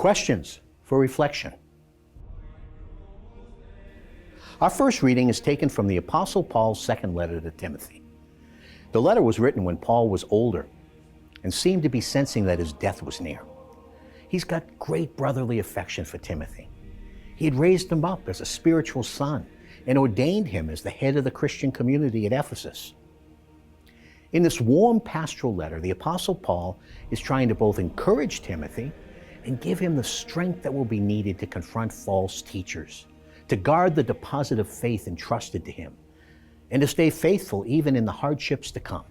Questions for reflection. Our first reading is taken from the Apostle Paul's second letter to Timothy. The letter was written when Paul was older and seemed to be sensing that his death was near. He's got great brotherly affection for Timothy. He had raised him up as a spiritual son and ordained him as the head of the Christian community at Ephesus. In this warm pastoral letter, the Apostle Paul is trying to both encourage Timothy and give him the strength that will be needed to confront false teachers, to guard the deposit of faith entrusted to him, and to stay faithful even in the hardships to come.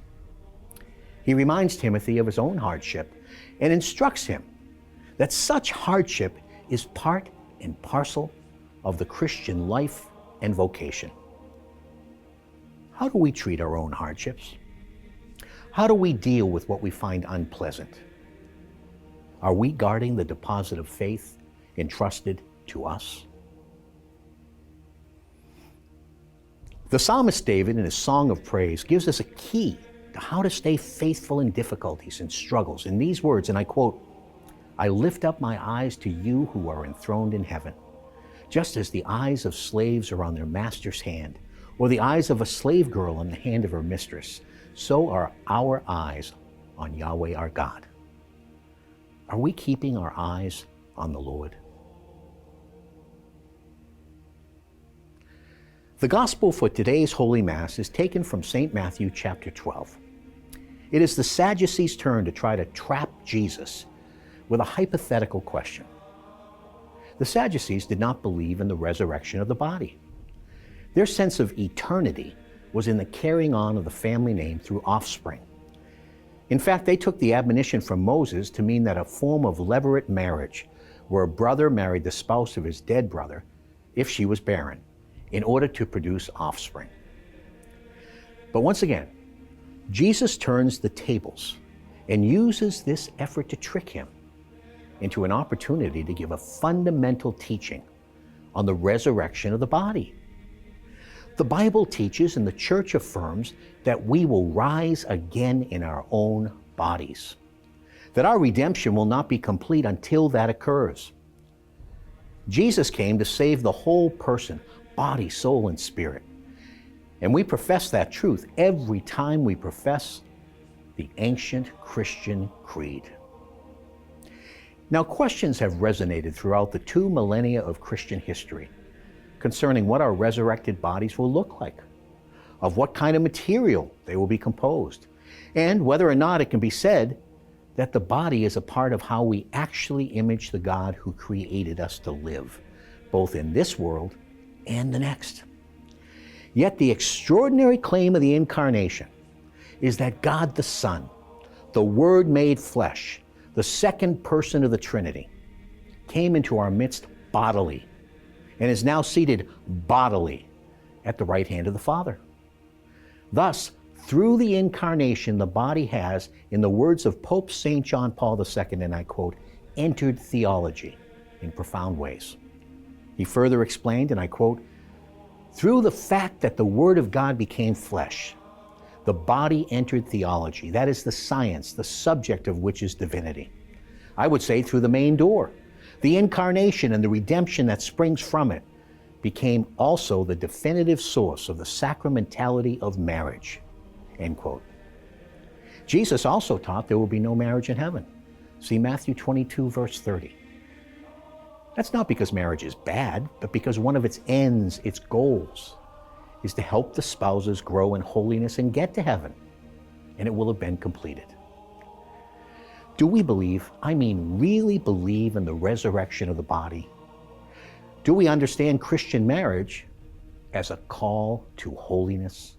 He reminds Timothy of his own hardship and instructs him that such hardship is part and parcel of the Christian life and vocation. How do we treat our own hardships? How do we deal with what we find unpleasant? Are we guarding the deposit of faith entrusted to us? The psalmist David, in his Song of Praise, gives us a key to how to stay faithful in difficulties and struggles in these words, and I quote, "I lift up my eyes to you who are enthroned in heaven. Just as the eyes of slaves are on their master's hand, or the eyes of a slave girl on the hand of her mistress, so are our eyes on Yahweh our God." Are we keeping our eyes on the Lord? The Gospel for today's Holy Mass is taken from St. Matthew chapter 12. It is the Sadducees' turn to try to trap Jesus with a hypothetical question. The Sadducees did not believe in the resurrection of the body. Their sense of eternity was in the carrying on of the family name through offspring. In fact, they took the admonition from Moses to mean that a form of levirate marriage, where a brother married the spouse of his dead brother if she was barren, in order to produce offspring. But once again, Jesus turns the tables and uses this effort to trick him into an opportunity to give a fundamental teaching on the resurrection of the body. The Bible teaches and the Church affirms that we will rise again in our own bodies, that our redemption will not be complete until that occurs. Jesus came to save the whole person, body, soul, and spirit. And we profess that truth every time we profess the ancient Christian creed. Now, questions have resonated throughout the 2 millennia of Christian history concerning what our resurrected bodies will look like, of what kind of material they will be composed, and whether or not it can be said that the body is a part of how we actually image the God who created us to live, both in this world and the next. Yet the extraordinary claim of the Incarnation is that God the Son, the Word made flesh, the second person of the Trinity, came into our midst bodily and is now seated bodily at the right hand of the Father. Thus, through the Incarnation, the body has, in the words of Pope St. John Paul II, and I quote, entered theology in profound ways. He further explained, and I quote, "Through the fact that the Word of God became flesh, the body entered theology, that is the science, the subject of which is divinity. I would say through the main door. The Incarnation and the redemption that springs from it became also the definitive source of the sacramentality of marriage." End quote. Jesus also taught there will be no marriage in heaven. See Matthew 22, verse 30. That's not because marriage is bad, but because one of its ends, its goals, is to help the spouses grow in holiness and get to heaven, and it will have been completed. Do we believe, I mean really believe, in the resurrection of the body? Do we understand Christian marriage as a call to holiness?